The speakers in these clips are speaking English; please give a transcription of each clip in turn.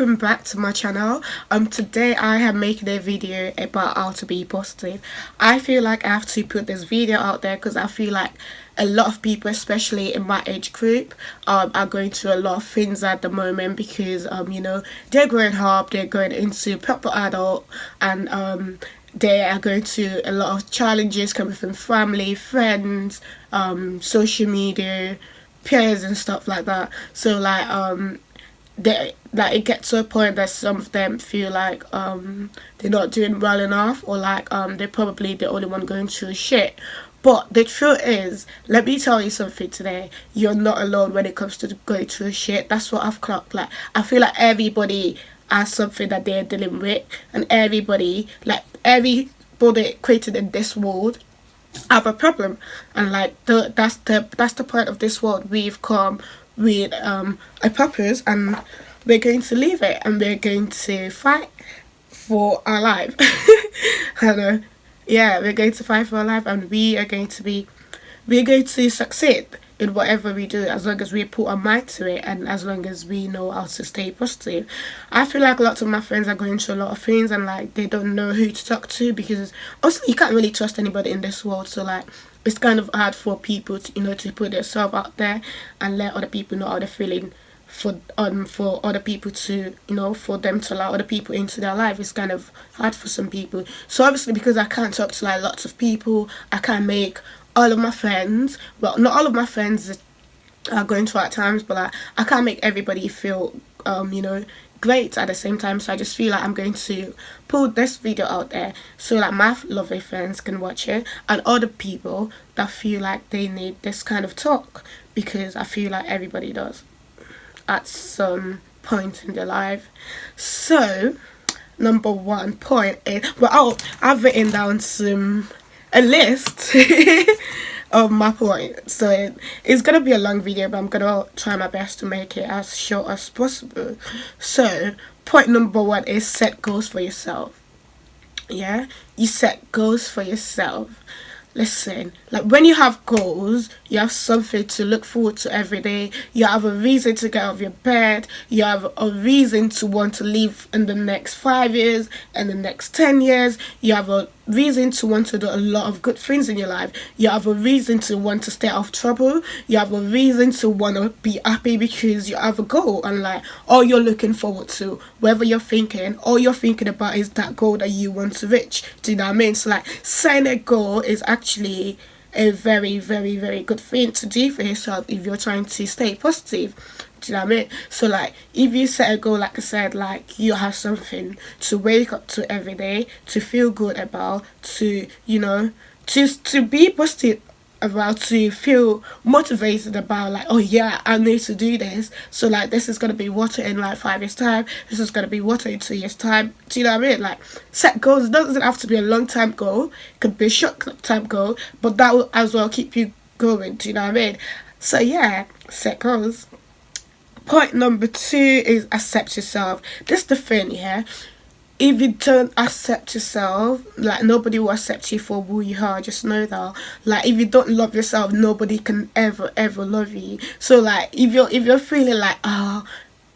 welcome back to my channel. Today I am making a video about how to be positive. I feel like I have to put this video out there because I feel like a lot of people, especially in my age group, are going through a lot of things at the moment because they're growing up, they're going into proper adult, and they are going through a lot of challenges coming from family, friends, social media, peers and stuff like that. So it gets to a point that some of them feel like they're not doing well enough, or they're probably the only one going through shit. But the truth is, let me tell you something today, you're not alone when it comes to going through shit. That's what I've clocked. Like, I feel like everybody has something that they're dealing with, and everybody created in this world have a problem, and that's the point of this world. We've come with a purpose, and we're going to leave it, and we're going to fight for our life. I know, yeah, we're going to fight for our life, and we're going to succeed in whatever we do, as long as we put our mind to it, and as long as we know how to stay positive. I feel like lots of my friends are going through a lot of things, and they don't know who to talk to, because also you can't really trust anybody in this world. So it's kind of hard for people to to put themselves out there and let other people know how they're feeling, for other people to for them to allow other people into their life. It's kind of hard for some people. So obviously, because I can't talk to lots of people, I can't make all of my friends, well, not all of my friends are going through at times, but I can't make everybody feel great at the same time. So I just feel like I'm going to put this video out there so my lovely friends can watch it, and other people that feel like they need this kind of talk, because I feel like everybody does at some point in their life. So number 1 point is, I've written down a list of my points, so it's gonna be a long video, but I'm gonna try my best to make it as short as possible. So point number 1 is set goals for yourself. Yeah, you set goals for yourself. Listen, when you have goals, you have something to look forward to every day. You have a reason to get out of your bed. You have a reason to want to live in the next 5 years and the next 10 years. You have a reason to want to do a lot of good things in your life. You have a reason to want to stay out of trouble. You have a reason to want to be happy because you have a goal, and all you're looking forward to, whether you're thinking, all you're thinking about is that goal that you want to reach. Do you know what I mean? So setting a goal is actually a very, very, very good thing to do for yourself if you're trying to stay positive. Do you know what I mean? So if you set a goal, like I said, you have something to wake up to every day, to feel good about, to to be positive about, to feel motivated about, oh yeah, I need to do this. So this is gonna be water in 5 years time, this is gonna be water in 2 years time. Do you know what I mean? Set goals. It doesn't have to be a long time goal, it could be a short time goal, but that will as well keep you going. Do you know what I mean? So yeah, set goals. Point number 2 is accept yourself. This is the thing, yeah. If you don't accept yourself, nobody will accept you for who you are. Just know that. If you don't love yourself, nobody can ever love you. So if you're feeling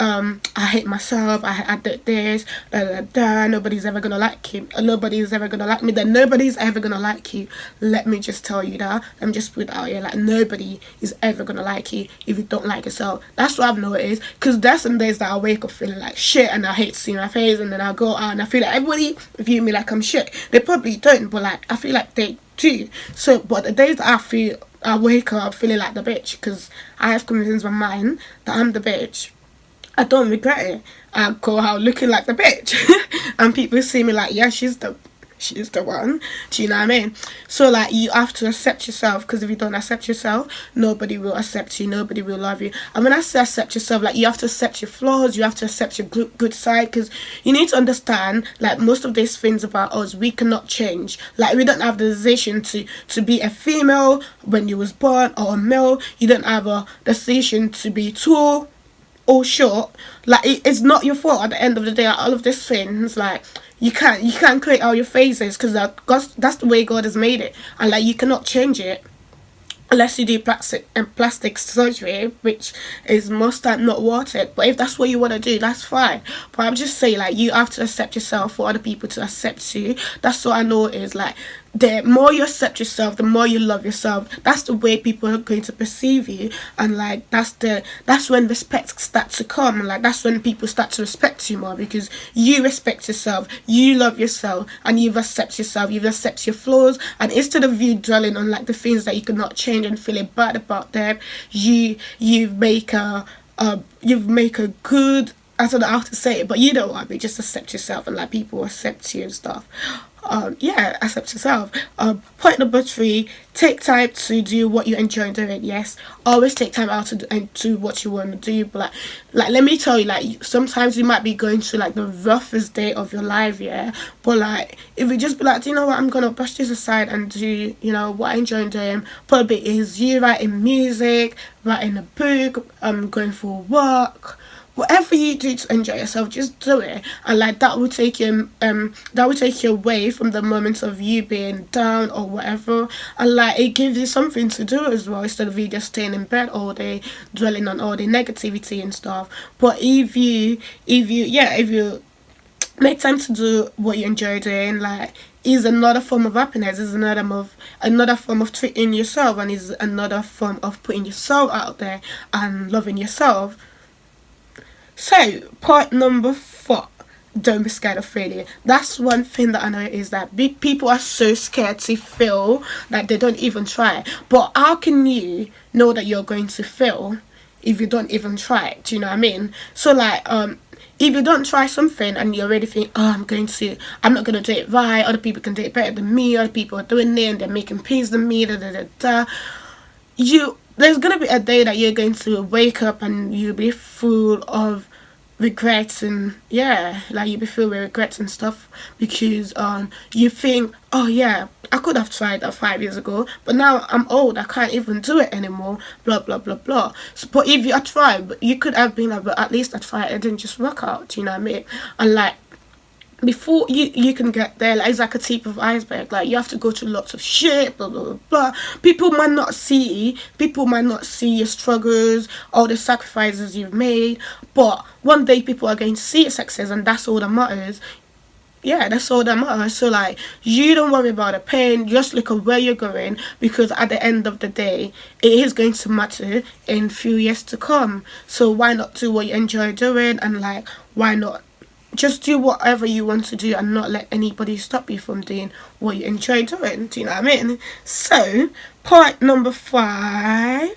I hate myself, I did this, nobody's ever gonna like you, nobody's ever gonna like me, then nobody's ever gonna like you. Let me just tell you that. Let me just put it out here, nobody is ever gonna like you if you don't like yourself. That's what I've noticed, because there's some days that I wake up feeling like shit, and I hate seeing my face, and then I go out and I feel like everybody view me like I'm shit. They probably don't, but I feel like they do. So, but the days that I wake up feeling like the bitch, because I have convinced my mind that I'm the bitch, I don't regret it. I go out looking like the bitch, and people see me yeah, she's the one. Do you know what I mean? So you have to accept yourself, because if you don't accept yourself, nobody will accept you, nobody will love you. And when I say accept yourself, you have to accept your flaws, you have to accept your good side, because you need to understand most of these things about us we cannot change. We don't have the decision to be a female when you was born, or a male. You don't have a decision to be tall or short. It's not your fault at the end of the day. All of these things, you can't create all your phases, because that's the way God has made it, and you cannot change it. unless you do plastic surgery, which is most time not worth it. But if that's what you want to do, that's fine. But I'm just saying, like, you have to accept yourself for other people to accept you. That's what I know is like, the more you accept yourself, the more you love yourself, that's the way people are going to perceive you. And like, that's when respect starts to come. And like, that's when people start to respect you more, because you respect yourself, you love yourself, and you've accepted yourself, you've accepted your flaws. And instead of you dwelling on like the things that you cannot change and feeling bad about them, you make a good, I don't know how to say it, but you know what I mean. Just accept yourself, and like, people accept you and stuff. Yeah, accept yourself. Point number 3: take time to do what you enjoy doing. Yes, always take time out to do what you want to do. But like, let me tell you, like, sometimes you might be going through like the roughest day of your life, yeah. But like, if you just be like, do you know what, I'm gonna brush this aside and do, you know, what I enjoy doing. Probably is you writing music, writing a book, going for a walk, whatever you do to enjoy yourself, just do it. And like, that will take you away from the moments of you being down or whatever. And like, it gives you something to do as well, instead of you just staying in bed all day dwelling on all the negativity and stuff. But if you make time to do what you enjoy doing, like, is another form of happiness, is another form of treating yourself, and is another form of putting yourself out there and loving yourself. So, point number 4: don't be scared of failure. That's one thing that I know, is that people are so scared to fail that they don't even try. But how can you know that you're going to fail if you don't even try it? Do you know what I mean? So like, if you don't try something and you already think, oh, I'm not gonna do it right, other people can do it better than me, other people are doing it and they're making peace than me, da da da da. There's gonna be a day that you're going to wake up and you'll be full of regrets, and yeah, like, you'll be filled with regrets and stuff, because you think, oh yeah, I could have tried that 5 years ago, but now I'm old, I can't even do it anymore, blah blah blah blah. So, but if you had tried, you could have been like, but at least I tried, it didn't just work out, you know what I mean? And like, before you can get there, like, it's like a tip of iceberg. Like, you have to go through lots of shit, blah blah blah blah. People might not see your struggles, all the sacrifices you've made, but one day people are going to see your success, and that's all that matters. Yeah, that's all that matters. So like, you don't worry about the pain, just look at where you're going, because at the end of the day, it is going to matter in few years to come. So why not do what you enjoy doing, and like, why not just do whatever you want to do, and not let anybody stop you from doing what you enjoy doing. Do you know what I mean? So, point number 5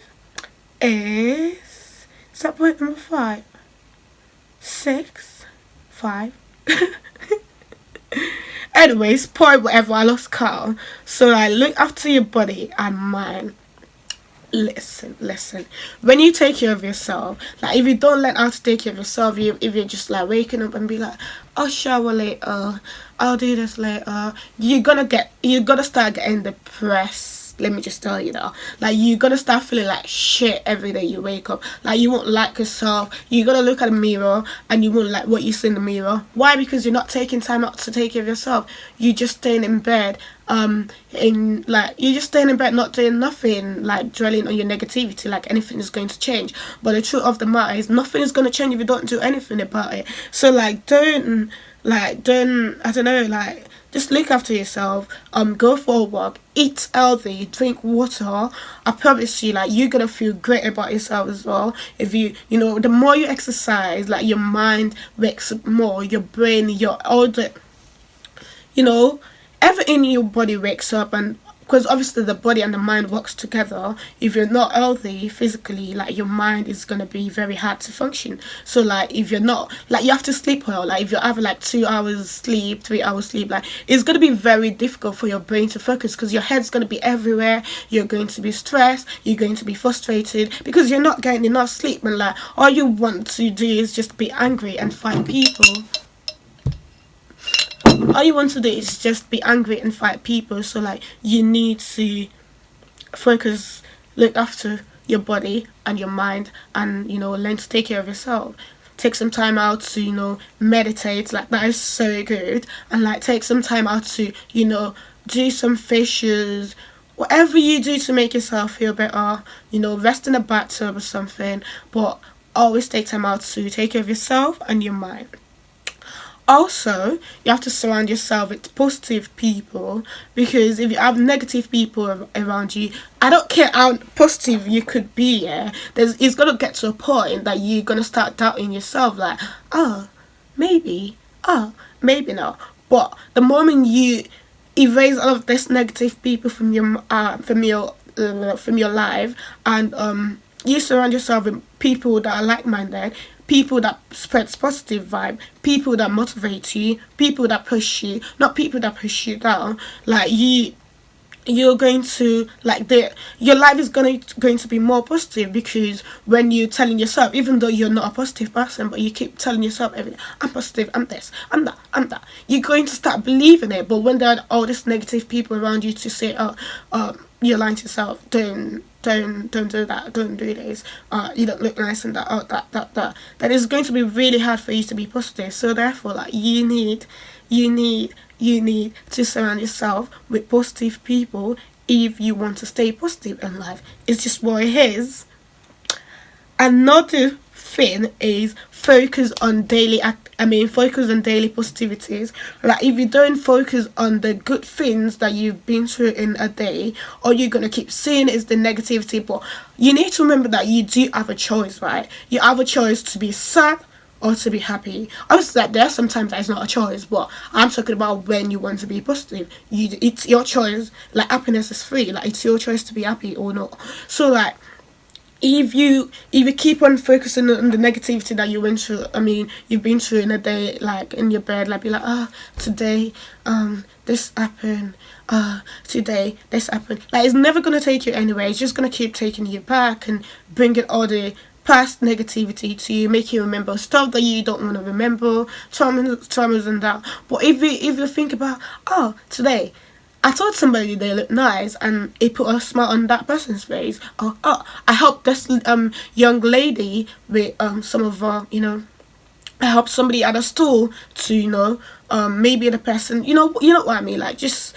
is that point number 5? 6? 5? Anyways, point whatever, I lost count. So like, look after your body and mind. Listen, when you take care of yourself, like, if you don't learn how to take care of yourself, if you're just like waking up and be like, I'll shower later, I'll do this later, you're gonna start getting depressed. Let me just tell you that. Like, you're gonna start feeling like shit every day you wake up. Like, you won't like yourself. You're gonna look at the mirror and you won't like what you see in the mirror. Why? Because you're not taking time out to take care of yourself. You're just staying in bed, you're just staying in bed, not doing nothing, like dwelling on your negativity, like anything is going to change. But the truth of the matter is, nothing is going to change if you don't do anything about it. So like, don't I don't know, like, just look after yourself, go for a walk, eat healthy, drink water. I promise you, like, you're gonna feel great about yourself as well. If the more you exercise, like, your mind wakes up more, your brain, all the, everything in your body wakes up. And because obviously the body and the mind works together, if you're not healthy physically, like, your mind is going to be very hard to function. So like, if you're not, like, you have to sleep well. Like, if you're having like 2 hours sleep, 3 hours sleep, like, it's going to be very difficult for your brain to focus, because your head's going to be everywhere. You're going to be stressed, you're going to be frustrated, because you're not getting enough sleep. And like, all you want to do is just be angry and fight people. All you want to do is just be angry and fight people. So like, you need to focus, look after your body and your mind, and learn to take care of yourself. Take some time out to meditate. Like, that is so good. And like, take some time out to do some facials, whatever you do to make yourself feel better, rest in a bathtub or something, but always take time out to take care of yourself and your mind. Also, you have to surround yourself with positive people, because if you have negative people around you, I don't care how positive you could be, yeah, it's gonna get to a point that you're gonna start doubting yourself, like, oh, maybe, oh, maybe not. But the moment you erase all of this negative people from your life, and you surround yourself with people that are like-minded, people that spreads positive vibe, people that motivate you, people that push you, not people that push you down. Like, you're going to, like, your life is going to be more positive, because when you're telling yourself, even though you're not a positive person, but you keep telling yourself everything, I'm positive, I'm this, I'm that, I'm that, you're going to start believing it. But when there are all these negative people around you to say, oh, you're lying to yourself, don't do that, don't do this, you don't look nice, and that, oh, that is going to be really hard for you to be positive. So therefore, like, you need to surround yourself with positive people if you want to stay positive in life. It's just what it is. Another thing is focus on daily positivities. Like, if you don't focus on the good things that you've been through in a day, all you're gonna keep seeing is the negativity. But you need to remember that you do have a choice, right? You have a choice to be sad or to be happy. Obviously, like, there are sometimes that it's not a choice, but I'm talking about when you want to be positive. It's your choice. Like, happiness is free. Like, it's your choice to be happy or not. So, like, if you keep on focusing on the negativity that you went through, you've been through in a day, like, in your bed, like, be like, today, this happened, today this happened. Like, it's never gonna take you anywhere. It's just gonna keep taking you back and bringing all the past negativity to you, make you remember stuff that you don't want to remember, traumas and that. But if you think about, today I told somebody they look nice, and it put a smile on that person's face. I helped this young lady with some of I helped somebody at a store to maybe the person, what I mean, like, just,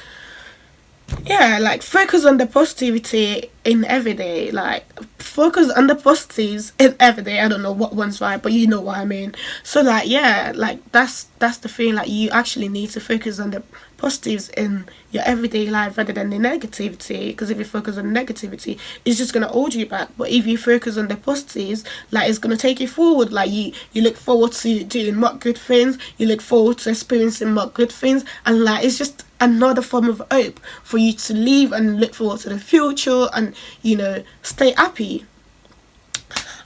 yeah, like, focus on the positivity in every day. Like, focus on the positives in every day. I don't know what one's right, but you know what I mean. So, like, yeah, like, that's the thing. Like, you actually need to focus on the positives in your everyday life rather than the negativity, because if you focus on negativity, it's just going to hold you back. But if you focus on the positives, like, it's going to take you forward. Like, you look forward to doing more good things, you look forward to experiencing more good things, and, like, it's just another form of hope for you to live and look forward to the future and stay happy.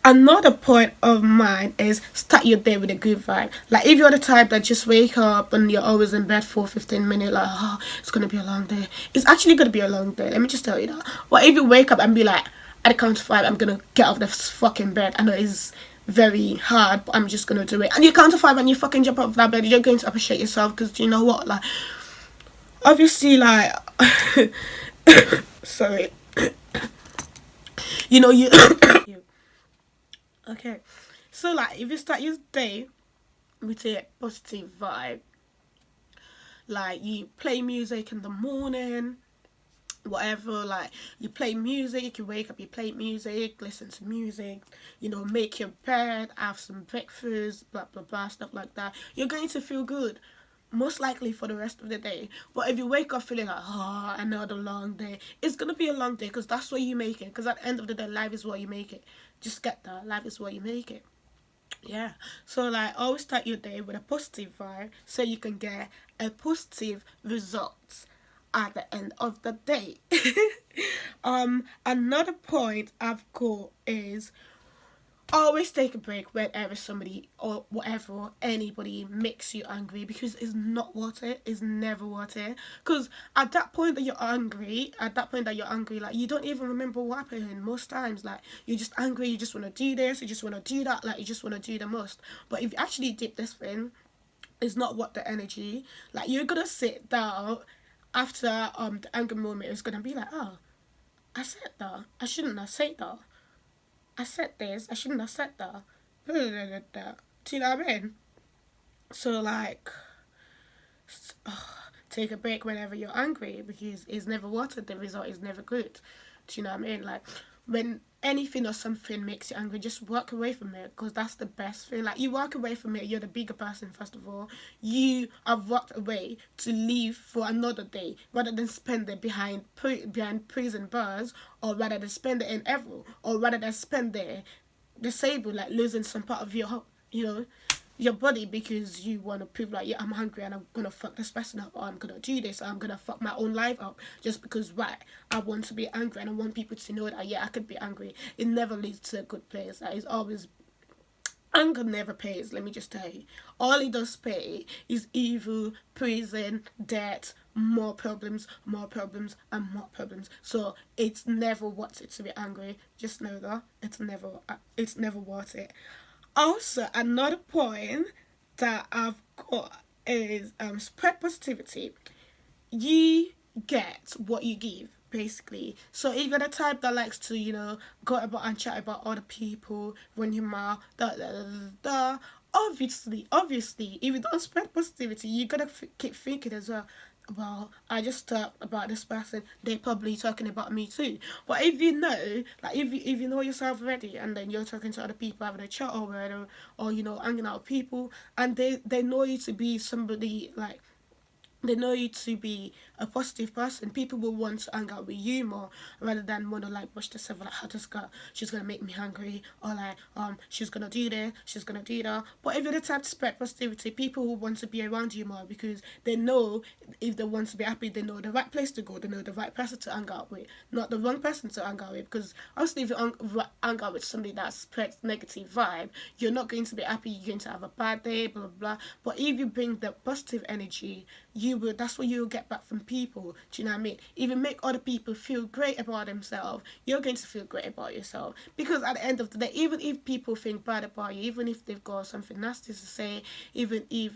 Another point of mine is start your day with a good vibe. Like, if you're the type that just wake up and you're always in bed for 15 minutes, like, it's gonna be a long day, it's actually gonna be a long day, let me just tell you that. But if you wake up and be like, at the count of 5, I'm gonna get off this fucking bed, I know it's very hard, but I'm just gonna do it, and you count to 5 and you fucking jump off that bed, you're going to appreciate yourself, because you know what, like, obviously, like, sorry, you okay, so, like, if you start your day with a positive vibe, like, you play music in the morning, whatever, like, you play music, you wake up, you play music, listen to music, make your bed, have some breakfast, blah blah blah, stuff like that, you're going to feel good, most likely for the rest of the day. But if you wake up feeling like, another long day, it's gonna be a long day, because that's what you make it, because at the end of the day, life is what you make it. Just get that, life is what you make it. Yeah, so, like, always start your day with a positive vibe so you can get a positive result at the end of the day. Another point I've got is always take a break whenever somebody or whatever anybody makes you angry, because it's not worth it. It's never worth it, because at that point that you're angry, like, you don't even remember what happened most times. Like, you're just angry, you just want to do this, you just want to do that, like, you just want to do the most. But if you actually did this thing, it's not worth the energy. Like, you're gonna sit down after the anger moment, is gonna be like, I said that, I shouldn't have said that, I said this, I shouldn't have said that. Do you know what I mean? So, like, take a break whenever you're angry, because it's never worth it. The result is never good. Do you know what I mean? Like, when anything or something makes you angry, just walk away from it, because that's the best thing. Like, you walk away from it, you're the bigger person. First of all, you have walked away to live for another day, rather than spend it behind prison bars, or rather than spend it in evil, or rather than spend it disabled, like losing some part of you know your body, because you want to prove like, yeah, I'm hungry and I'm gonna fuck this person up, or I'm gonna do this, or I'm gonna fuck my own life up, just because, right, I want to be angry and I want people to know that, yeah, I could be angry. It never leads to a good place. That is always, anger never pays. Let me just tell you, all it does pay is evil, prison, debt, more problems, and more problems. So it's never worth it to be angry. Just know that it's never worth it. Also, another point that I've got is spread positivity. You get what you give, basically. So if you're the type that likes to, go about and chat about other people, when you mouth, obviously, if you don't spread positivity, you gotta keep thinking as well, well, I just talked about this person, they're probably talking about me too. But if you know, like, if you know yourself already, and then you're talking to other people, having a chat, or whatever, or hanging out with people, and they know you to be somebody, like, they know you to be a positive person, people will want to hang out with you more, rather than want to, like, brush themselves, like, how this girl, she's gonna make me hungry, or like, she's gonna do this, she's gonna do that. But if you're the type to spread positivity, people will want to be around you more, because they know, if they want to be happy, they know the right place to go, they know the right person to hang out with, not the wrong person to hang out with. Because obviously, if you hang out with somebody that spreads negative vibe, you're not going to be happy, you're going to have a bad day, blah blah blah. But if you bring the positive energy, that's what you'll get back from people. Do you know what I mean? Even make other people feel great about themselves, you're going to feel great about yourself. Because at the end of the day, even if people think bad about you, even if they've got something nasty to say, even if,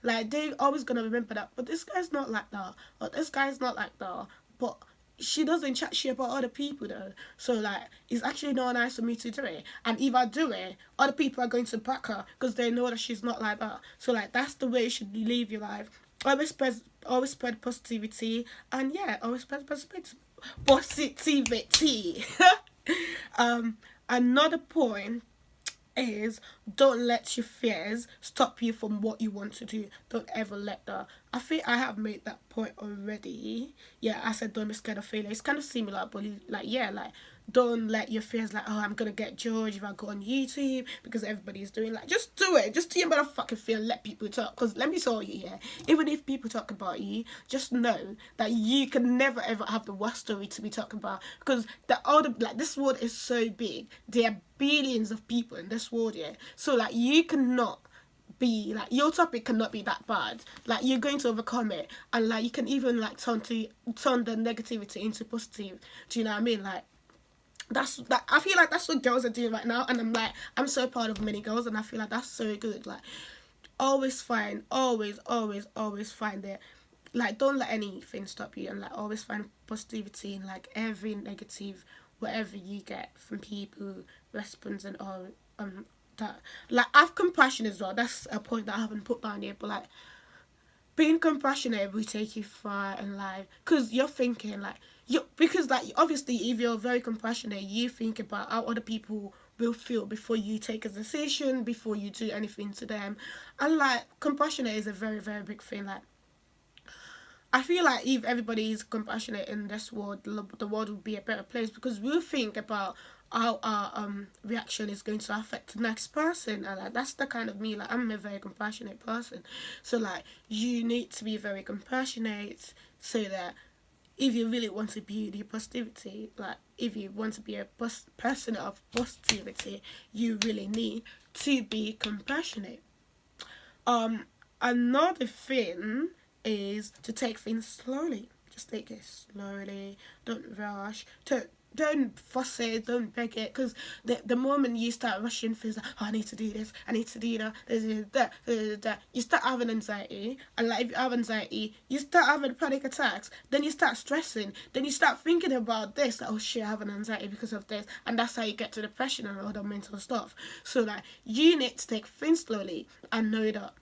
like, they're always gonna remember that, but this guy's not like that, or this guy's not like that. But she doesn't chat shit about other people though. So, like, it's actually not nice for me to do it. And if I do it, other people are going to back her, because they know that she's not like that. So, like, that's the way you should live your life. Always spread positivity, and yeah, always spread positivity. Another point is, don't let your fears stop you from what you want to do. Don't ever let that. I think I have made that point already. Yeah, I said don't be scared of failure. It's kind of similar, but like, yeah, like, don't let your fears, like, oh, I'm gonna get judged if I go on YouTube because everybody's doing, like, just do it. Just do your motherfucking feel. Let people talk. Because let me tell you, yeah, even if people talk about you, just know that you can never ever have the worst story to be talking about. Because this world is so big. There are billions of people in this world, yeah. So, like, you cannot be, like, your topic cannot be that bad. Like, you're going to overcome it, and, like, you can even, like, turn the negativity into positive. Do you know what I mean? Like, I feel like that's what girls are doing right now, and I'm so proud of many girls, and I feel like that's so good. Like, always find it. Like, don't let anything stop you, and, like, always find positivity in, like, every negative, whatever you get from people, response, and all. That, like, have compassion as well. That's a point that I haven't put down here, but, like, being compassionate will take you far in life, because you're thinking, like, because, like, obviously, if you're very compassionate, you think about how other people will feel before you take a decision, before you do anything to them. And, like, compassionate is a very, very big thing. Like, I feel like if everybody is compassionate in this world, the world would be a better place, because we'll think about how our reaction is going to affect the next person. And, like, that's the kind of me, like, I'm a very compassionate person. So, like, you need to be very compassionate, so that if you really want to be the positivity, like, if you want to be a person of positivity, you really need to be compassionate. Another thing is to take things slowly. Just take it slowly. Don't rush. Don't fuss it. Don't beg it. Because the moment you start rushing things, like, oh, I need to do this, I need to do that, you start having anxiety. And, like, if you have anxiety, you start having panic attacks. Then you start stressing. Then you start thinking about this. Like, oh shit, I have an anxiety because of this. And that's how you get to depression and all the mental stuff. So, like, you need to take things slowly and know that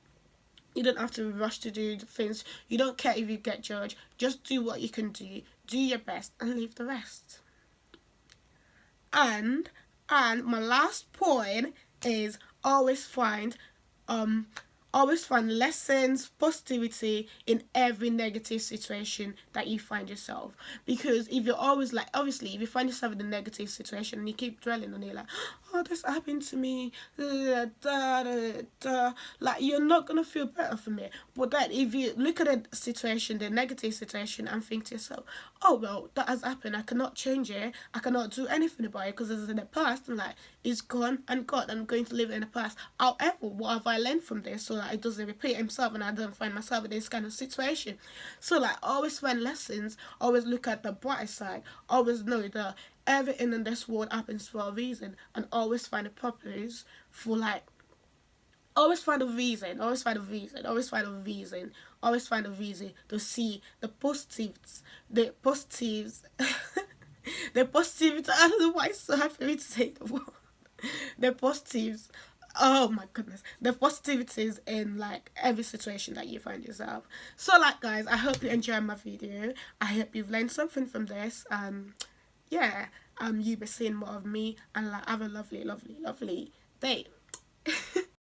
You don't have to rush to do things. You don't care if you get judged. Just do what you can do your best, and leave the rest. And my last point is always find um always find lessons, positivity in every negative situation that you find yourself. Because if you're always like, obviously, if you find yourself in a negative situation and you keep dwelling on it, like, oh, this happened to me, da, da, da, da, like, you're not gonna feel better from it. But then if you look at the situation, the negative situation, and think to yourself, oh well, that has happened, I cannot change it, I cannot do anything about it because it's in the past, and like, it's gone and gone, I'm going to live in the past. However, what have I learned from this so that it doesn't repeat himself and I don't find myself in this kind of situation? So like, always find lessons, always look at the bright side, always know that everything in this world happens for a reason, and always find a purpose for like, always find a reason, always find a reason, always find a reason, always find a reason to see the positives, the positives, the positives. I don't know why it's so hard for me to say the word. The positives. Oh my goodness, the positivities in like every situation that you find yourself. So like, guys, I hope you enjoyed my video. I hope you've learned something from this. Yeah, you'll be seeing more of me, and like, have a lovely, lovely, lovely day.